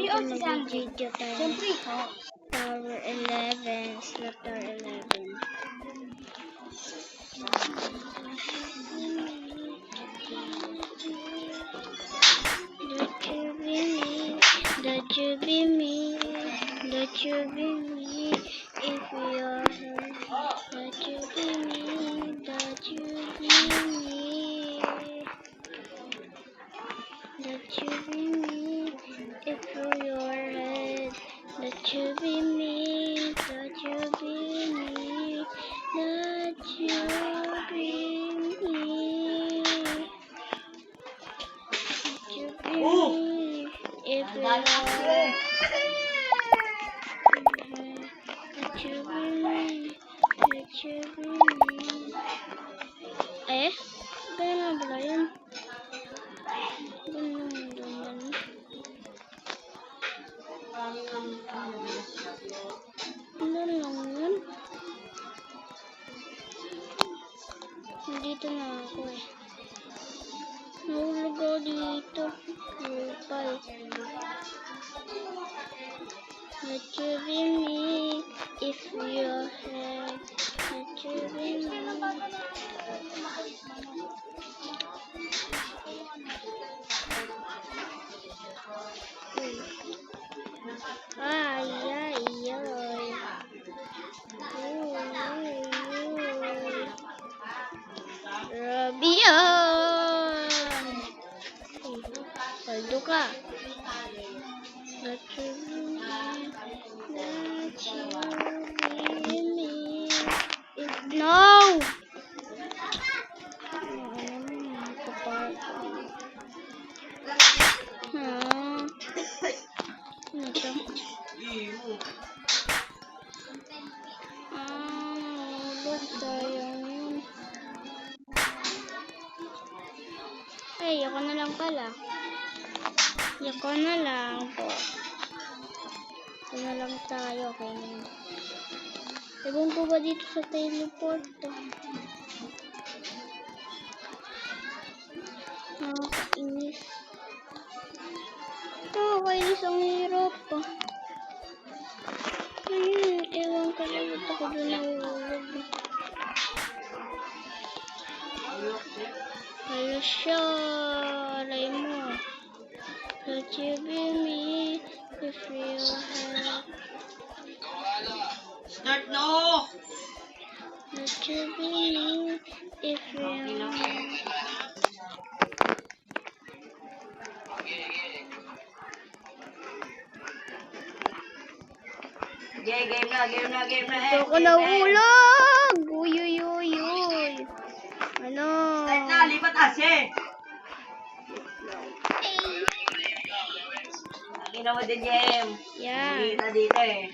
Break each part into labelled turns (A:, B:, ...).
A: natin mag-video tayo. Tower 11. Slot Tower 11. Don't you be me, don't you be me, if you're hurt. Don't you be me, don't you be me. Don't you be me, if you're hurt. Don't you be me, don't you be me, don't you be me. Don't you be me, if you're hurt. Don't you be me, don't you be me. Eh? Kaya na ba yun? Ano lang yun? Nandito na ako eh. Nahulog ako dito. Lupay. Let you be me if you're here. Let you be me. Ay, ay, ay. Rabian! Paldo ka. Let you be me. Let you be me. No! Ano ito? Hulog tayo yun. Ay, ako na lang pala. Ako na lang po. Ako na lang tayo. Okay na yun. Ewan ko ba dito sa teleport to? Nakakainis. Nakakainis ang hirap pa. Ayun, ewan ko lang ito ko doon nahulog. Hala siya. Alay mo. Let you be me if you have.
B: Start no!
A: Let you be me if you have.
B: Game na.
A: Ito ko nahulog! Uy. Ano?
B: Start na, lipat ase! Nakina mo din, Jem.
A: Yan.
B: Hindi na dito eh.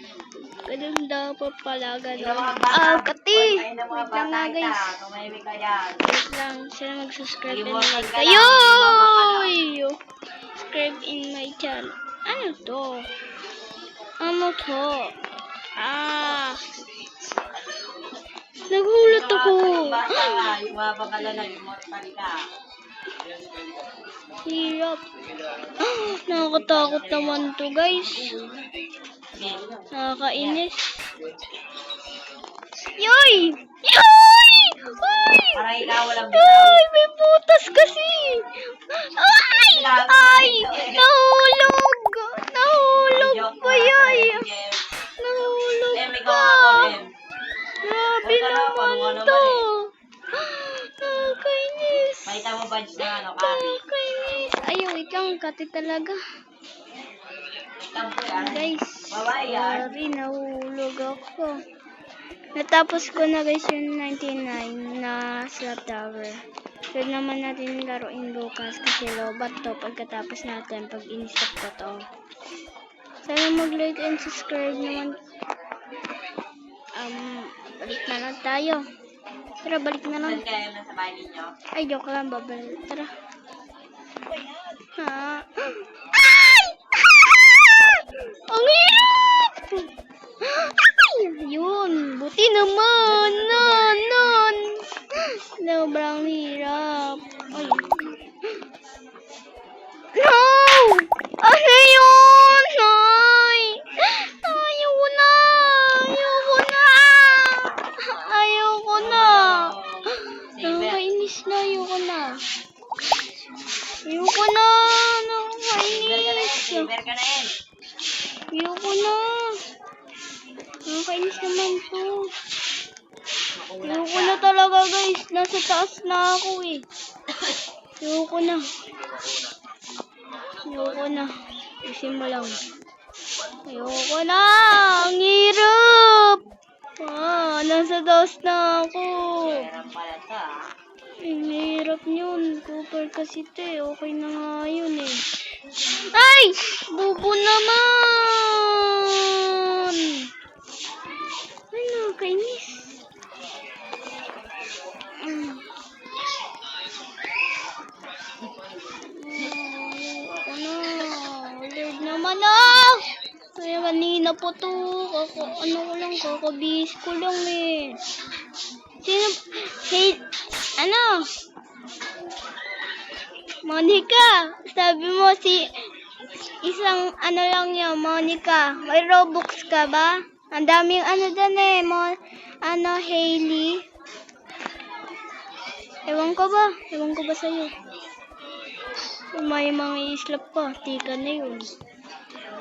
A: Ganun dapat pala,
B: Hindi
A: ganun.
B: na mga bata.
A: Kati!
B: Ay na mga
A: Wait lang
B: bata
A: nga, guys.
B: ita. Tumahimik ka yan.
A: Wait lang. Sila mag-subscribe in
B: Limutan
A: my
B: ka lang.
A: channel. Subscribe in my channel. Ano to? Nagulat ako.
B: Yung mga bakala na, yung mga talika.
A: Hirap. Nakakatakot naman to, guys. Nakakainis. Yoy!
B: Parang ikaw walang
A: Ay! May butas kasi! Ay! Nahulog! Nahulog pa yay! Nahulog pa! Grabe naman to! Nakakainis!
B: Makita mo badge na ano, kami.
A: Nakakainis! Ay, wait lang. Kati talaga.
B: Tampo yan.
A: Guys,
B: Babae yan.
A: sorry, nahulog ako. Natapos ko na guys yung 99 na slot tower. Pwede naman natin laruin bukas kasi lobat to pagkatapos natin pag in-stop ko to. Sana mag-like and subscribe naman. Balik na lang tayo. Tara, balik na lang.
B: Saan kayo na sa bahay ninyo?
A: Ay, joke lang, babalik. Tara. Ha? Ay! Ang hirap! Ay! Yun! Buti naman! Sobrang hirap. Ay. No! Ano yun? No!
B: Over ka na yan.
A: Ayoko na. Nakakainis naman to. Ayoko na talaga guys. Nasa taas na ako eh. Ayoko na. Ayoko na. Isin mo lang. Ayoko na. Ang hirap. Nasa taas na ako.
B: Meron pala to ah.
A: Ang hirap yun. Cooper kasi te. Okay na nga yun eh. Ay! Bubo naman! Ay, nakakainis. Lord naman ah! Ay, kanina po to. Kakabihis ko lang eh. Sino? Hey, ano? Monica, sabi mo si isang ano lang yun, Monica. May Robux ka ba? Ang daming ano dyan eh, Hailey. Ewan ko ba sa'yo. May mga islap pa, tika na yun.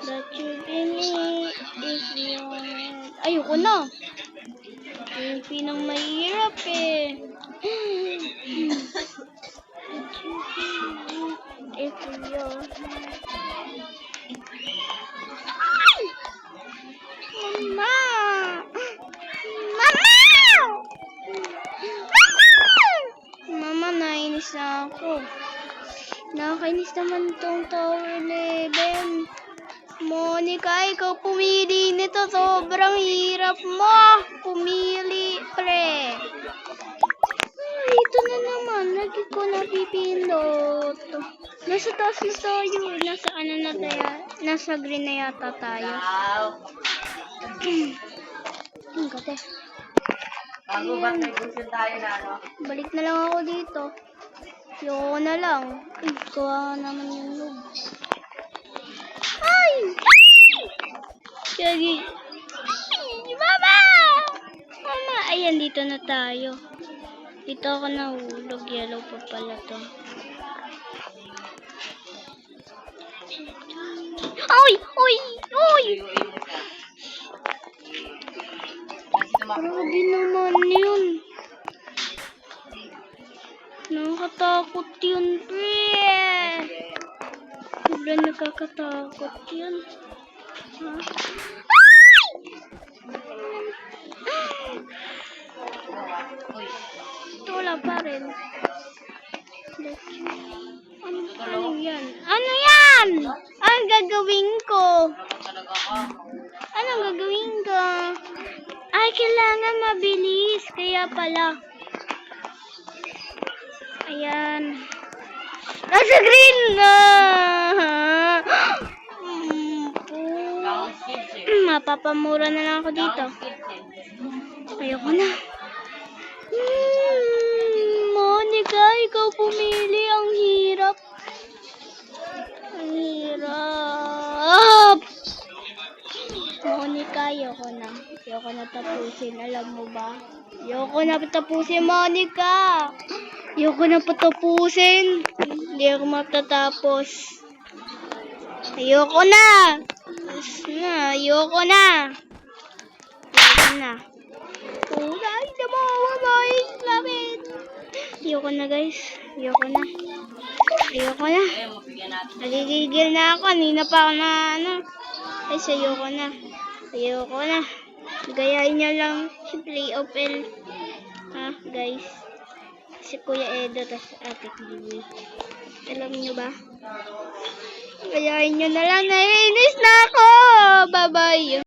A: That you give me if you want. Ayoko na. Yung pinang mahirap eh. If you Mama! Mama, nainis na ako. Nakakainis naman tong Tower 11. Monica, ikaw pumili nito. Sobrang hirap mo. Pumili, pre. Ay, ito na naman. Lagi ko napipindot. Nasa taas na tayo. Nasa ano na tayo? Nasa green na yata tayo.
B: Wow.
A: Ang gate.
B: Bago ba nag-gusto tayo na ano?
A: Balik na lang ako dito. Yoko na lang. Ay, kuha naman yung noob. Ay! Kagi. Mama! Mama! Ayan, dito na tayo. Dito ako nahulog. Yellow pa pala to. Ay! Uy! Uy! Grabe naman yun. Nakakatakot yun, pre. Sobrang nakakatakot yun. Ha? Ito wala pa rin. Ano yan? Ano yan? Anong gagawin ko?
B: Talaga ka.
A: Anong gagawin ko? Ay, kailangan mabilis. Kaya pala. Ayan. Nasa green na!
B: Count kids eh.
A: Mapapamura na lang ako dito.
B: Count kids eh.
A: Ayoko na. Monica, ikaw pumili. Ang hirap. Ang hirap. Monica, ayoko na. Ayoko na tapusin. Alam mo ba? Ayoko na tapusin, Monica. Ayoko na patapusin. Hindi ako matatapos. Ayoko na. Ayoko na. Ayoko na. Oh, guys, guys, lapit. Ayoko na, guys. Ayoko na. Ayoko na.
B: Ayun, mapigyan natin.
A: Nagigigil na ako. Kanina pa ako na ano. Ay, ayoko na. Ayoko na. Gayahin niya lang si Play of L. Ha, guys. Si Kuya Edo, tas Ate Kiwi. Alam niyo ba? Gayahin niyo na lang. Naiinis na ako. Bye-bye.